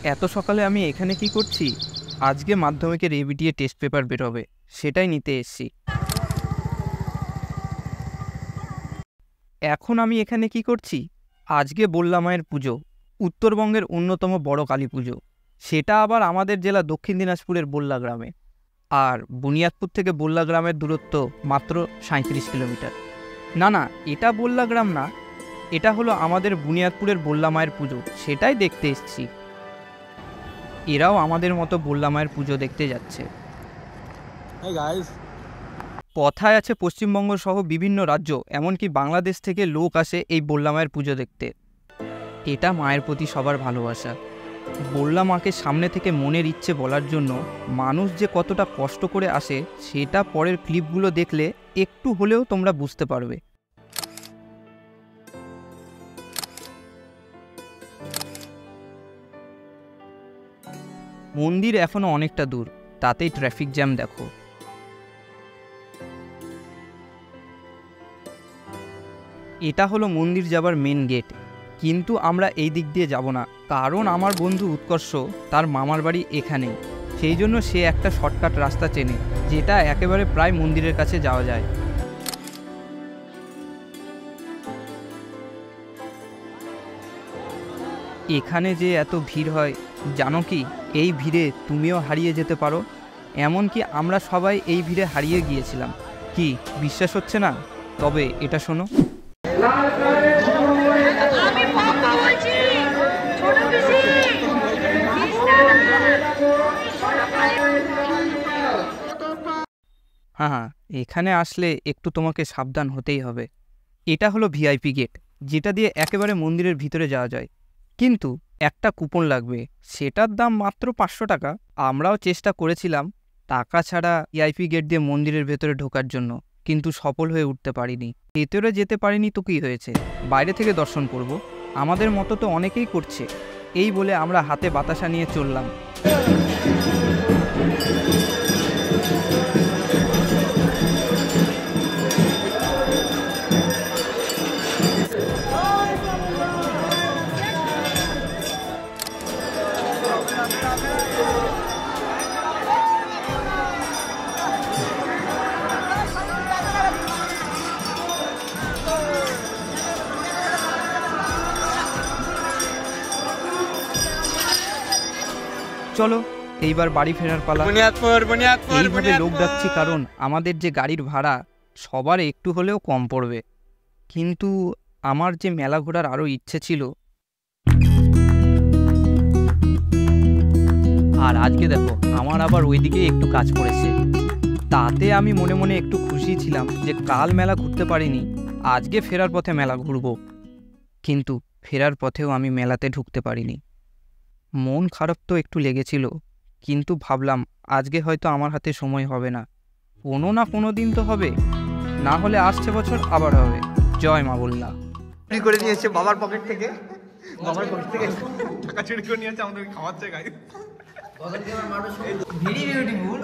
এত সকালে আমি এখানে কি করছি? আজকে মাধ্যমিকের এবিটিএ টেস্ট পেপার বেরোবে, সেটাই নিতে এসেছি। এখন আমি এখানে কি করছি? আজকে বল্লা মায়ের পুজো, উত্তরবঙ্গের অন্যতম বড় কালী পুজো। সেটা আবার আমাদের জেলা দক্ষিণ দিনাজপুরের বল্লা গ্রামে। আর বুনিয়াদপুর থেকে বল্লা গ্রামের দূরত্ব মাত্র 37 কিলোমিটার। না, এটা বল্লা গ্রাম না, এটা হলো আমাদের বুনিয়াদপুরের বল্লা মায়ের পুজো, সেটাই দেখতে এসেছি। এরাও আমাদের মতো বল্লা মায়ের পুজো দেখতে যাচ্ছে। কথায় আছে পশ্চিমবঙ্গ সহ বিভিন্ন রাজ্য, এমনকি বাংলাদেশ থেকে লোক আসে এই বল্লা মায়ের পুজো দেখতে। এটা মায়ের প্রতি সবার ভালোবাসা। বল্লা মাকে সামনে থেকে মনের ইচ্ছে বলার জন্য মানুষ যে কতটা কষ্ট করে আসে, সেটা পরের ক্লিপগুলো দেখলে একটু হলেও তোমরা বুঝতে পারবে। মন্দির এখনো অনেকটা দূর, তাতেই ট্রাফিক জ্যাম দেখো। এটা হলো মন্দির যাবার মেন গেট, কিন্তু আমরা এই দিক দিয়ে যাব না, কারণ আমার বন্ধু উৎকর্ষ তার মামার বাড়ি এখানেই। সেই জন্য সে একটা শর্টকাট রাস্তা চেনে, যেটা একেবারে প্রায় মন্দিরের কাছে যাওয়া যায়। এখানে যে এত ভিড় হয় জানো কি? এই ভিড়ে তুমিও হারিয়ে যেতে পারো। এমনকি আমরা সবাই এই ভিড়ে হারিয়ে গিয়েছিলাম। কি বিশ্বাস হচ্ছে না? তবে এটা শোনো। হ্যাঁ, এখানে আসলে একটু তোমাকে সাবধান হতেই হবে। এটা হলো ভিআইপি গেট, যেটা দিয়ে একেবারে মন্দিরের ভিতরে যাওয়া যায়। কিন্তু একটা কুপন লাগবে, সেটার দাম মাত্র 500 টাকা। আমরাও চেষ্টা করেছিলাম টাকা ছাড়া ভিআইপি গেট দিয়ে মন্দিরের ভেতরে ঢোকার জন্য, কিন্তু সফল হয়ে উঠতে পারিনি। ভেতরে যেতে পারিনি তো কী হয়েছে, বাইরে থেকে দর্শন করব, আমাদের মতো তো অনেকেই করছে। এই বলে আমরা হাতে বাতাসা নিয়ে চললাম। চলো এইবার বাড়ি ফেরার পালা। এইভাবে লোক ডাকছি কারণ আমাদের যে গাড়ির ভাড়া সবার একটু হলেও কম পড়বে। কিন্তু আমার যে মেলা ঘোরার আরও ইচ্ছে ছিল। আর আজকে দেখো আমার আবার ওইদিকে একটু কাজ পড়েছে। তাতে আমি মনে মনে একটু খুশি ছিলাম যে কাল মেলা ঘুরতে পারিনি, আজকে ফেরার পথে মেলা ঘুরবো। কিন্তু ফেরার পথেও আমি মেলাতে ঢুকতে পারিনি। মন খারাপ তো একটু লেগেছিল, কিন্তু ভাবলাম আজকে হয়তো আমার হাতে সময় হবে না, কোনো না কোনো দিন তো হবে, না হলে আসছে বছর আবার হবে। জয় মা বল্লা। চুরি করে নিয়ে এসেছে বাবার পকেট থেকে, বাবার পকেট থেকে টাকা চুরি করে নিয়ে এসেছে, আমাদের খাওয়াচ্ছে গাড়ি। Very beautiful.